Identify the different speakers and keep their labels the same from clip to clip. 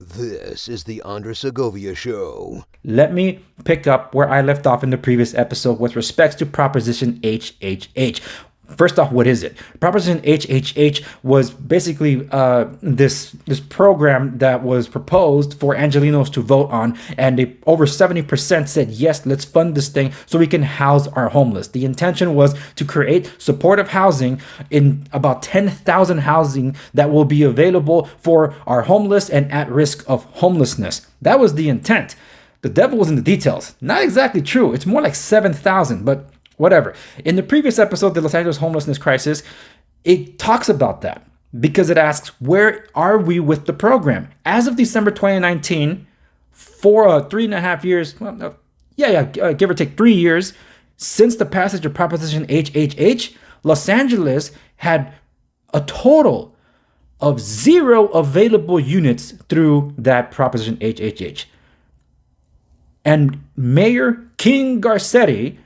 Speaker 1: This is the Segovia Show.
Speaker 2: Let me pick up where I left off in the previous episode with respects to Proposition HHH. First off, what is it? Proposition HHH was basically this program that was proposed for Angelenos to vote on, and over 70% said, yes, let's fund this thing so we can house our homeless. The intention was to create supportive housing in about 10,000 housing that will be available for our homeless and at risk of homelessness. That was the intent. The devil was in the details. Not exactly true. It's more like 7,000, but whatever. In the previous episode, the Los Angeles homelessness crisis, it talks about that because it asks, where are we with the program? As of December 2019, for 3.5 years, give or take 3 years, since the passage of Proposition HHH, Los Angeles had a total of 0 available units through that Proposition HHH. And Mayor King Garcetti,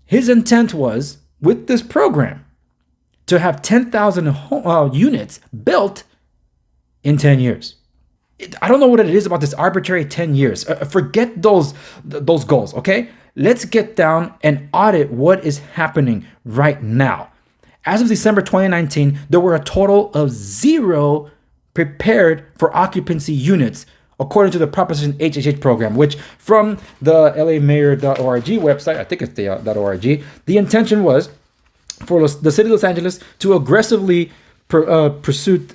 Speaker 2: his intent was, with this program, to have 10,000 units built in 10 years. I don't know what it is about this arbitrary 10 years. Forget those goals, okay? Let's get down and audit what is happening right now. As of December 2019, there were a total of 0 prepared for occupancy units, according to the Proposition HHH program, which from the lamayor.org website, I think it's the .org, the intention was for the city of Los Angeles to aggressively pursue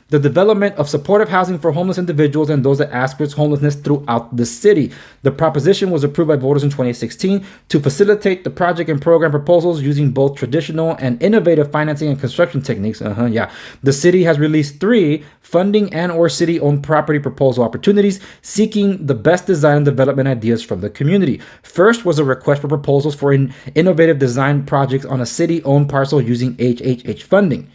Speaker 2: the development of supportive housing for homeless individuals and those that experience homelessness throughout the city. The proposition was approved by voters in 2016 to facilitate the project and program proposals using both traditional and innovative financing and construction techniques. The city has released 3 funding and or city-owned property proposal opportunities seeking the best design and development ideas from the community. First was a request for proposals for innovative design projects on a city-owned parcel using HHH funding.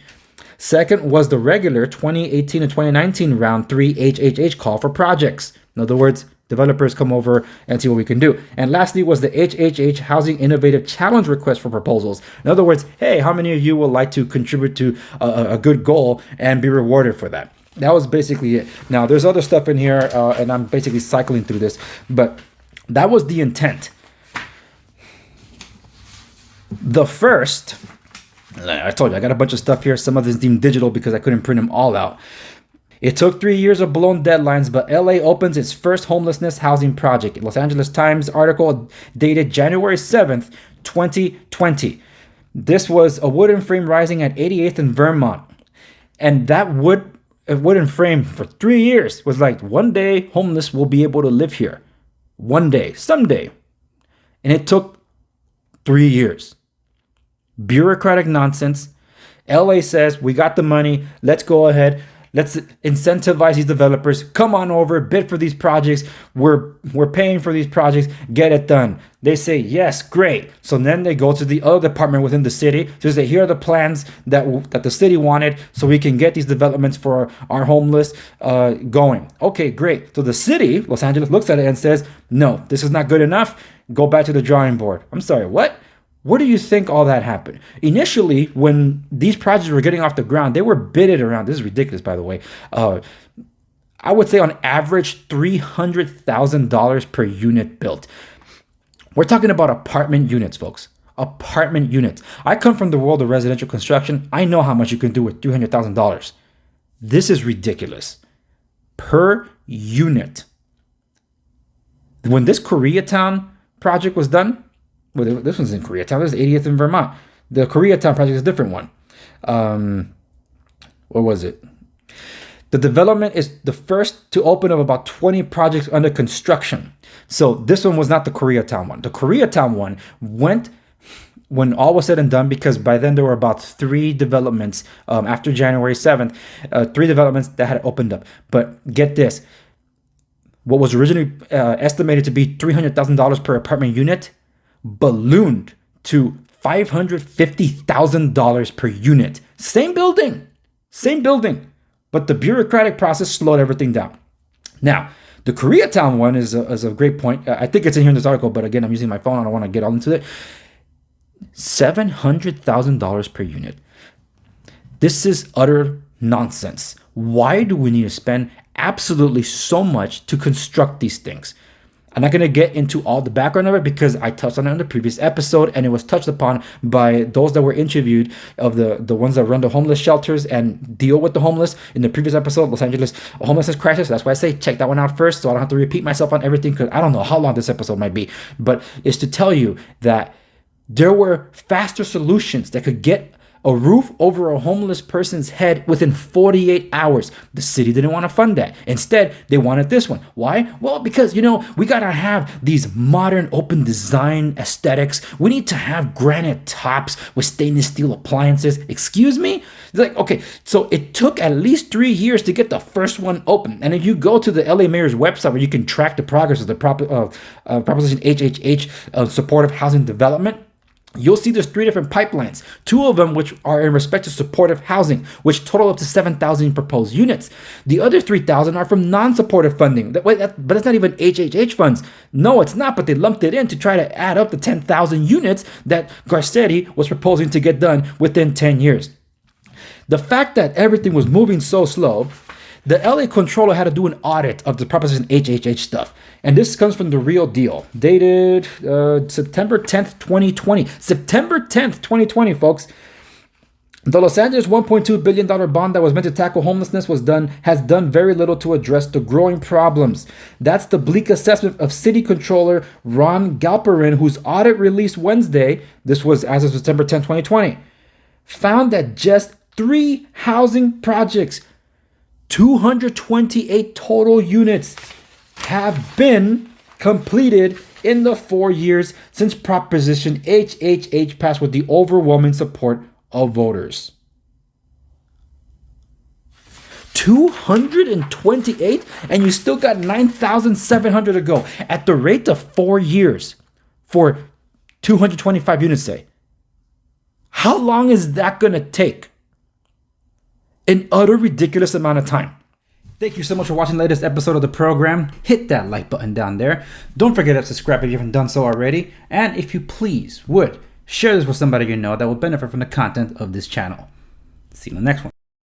Speaker 2: Second was the regular 2018 and 2019 round 3 HHH call for projects. In other words, developers come over and see what we can do. And lastly was the HHH Housing Innovative Challenge request for proposals. In other words, hey, how many of you would like to contribute to a good goal and be rewarded for that? That was basically it. Now, there's other stuff in here, and I'm basically cycling through this, but that was the intent. The first... I told you, I got a bunch of stuff here. Some of this is deemed digital because I couldn't print them all out. It took 3 years of blown deadlines, but LA opens its first homelessness housing project. Los Angeles Times article dated January 7th, 2020. This was a wooden frame rising at 88th and Vermont. And that wooden frame for 3 years was like, one day homeless will be able to live here. One day, someday. And it took 3 years. Bureaucratic nonsense. LA says, we got the money. Let's go ahead. Let's incentivize these developers. Come on over, bid for these projects. We're paying for these projects. Get it done. They say, yes, great. So then they go to the other department within the city to say, here are the plans that the city wanted so we can get these developments for our homeless going. Okay, great. So the city, Los Angeles, looks at it and says, no, this is not good enough. Go back to the drawing board. I'm sorry, what? Where do you think all that happened? Initially, when these projects were getting off the ground, they were bidded around. This is ridiculous, by the way. I would say on average, $300,000 per unit built. We're talking about apartment units, folks. Apartment units. I come from the world of residential construction. I know how much you can do with $300,000. This is ridiculous. Per unit. When this Koreatown project was done, well, this one's in Koreatown. This is 80th in Vermont. The Koreatown project is a different one. What was it? The development is the first to open of about 20 projects under construction. So this one was not the Koreatown one. The Koreatown one went when all was said and done, because by then there were about 3 developments after January 7th, 3 developments that had opened up. But get this. What was originally estimated to be $300,000 per apartment unit ballooned to $550,000 per unit. Same building, but the bureaucratic process slowed everything down. Now, the Koreatown one is a great point. I think it's in here in this article, but again, I'm using my phone. I don't want to get all into it. $700,000 per unit. This is utter nonsense. why do we need to spend absolutely so much to construct these things? I'm not going to get into all the background of it because I touched on it in the previous episode, and it was touched upon by those that were interviewed of the ones that run the homeless shelters and deal with the homeless in the previous episode, Los Angeles homelessness crisis. That's why I say check that one out first so I don't have to repeat myself on everything, because I don't know how long this episode might be. But it's to tell you that there were faster solutions that could get a roof over a homeless person's head within 48 hours. The city didn't want to fund that. Instead, they wanted this one. Why? Well, because, we got to have these modern open design aesthetics. We need to have granite tops with stainless steel appliances. Excuse me? It's like, okay, so it took at least 3 years to get the first one open. And if you go to the LA Mayor's website where you can track the progress of the Proposition HHH supportive housing development, you'll see there's 3 different pipelines. 2 of them which are in respect to supportive housing, which total up to 7,000 proposed units. The other 3,000 are from non-supportive funding. But that's not even HHH funds. No, it's not, but they lumped it in to try to add up the 10,000 units that Garcetti was proposing to get done within 10 years. The fact that everything was moving so slow, the LA controller had to do an audit of the Proposition HHH stuff. And this comes from The Real Deal, dated September 10th, 2020. September 10th, 2020, folks. The Los Angeles $1.2 billion bond that was meant to tackle homelessness has done very little to address the growing problems. That's the bleak assessment of City Controller Ron Galperin, whose audit released Wednesday, this was as of September 10th, 2020, found that just 3 housing projects, 228 total units, have been completed in the 4 years since Proposition HHH passed with the overwhelming support of voters. 228, and you still got 9,700 to go at the rate of 4 years for 225 units, say. How long is that going to take? An utter ridiculous amount of time. Thank you so much for watching the latest episode of the program. Hit that like button down there. Don't forget to subscribe if you haven't done so already. And if you please would, share this with somebody you know that will benefit from the content of this channel. See you in the next one.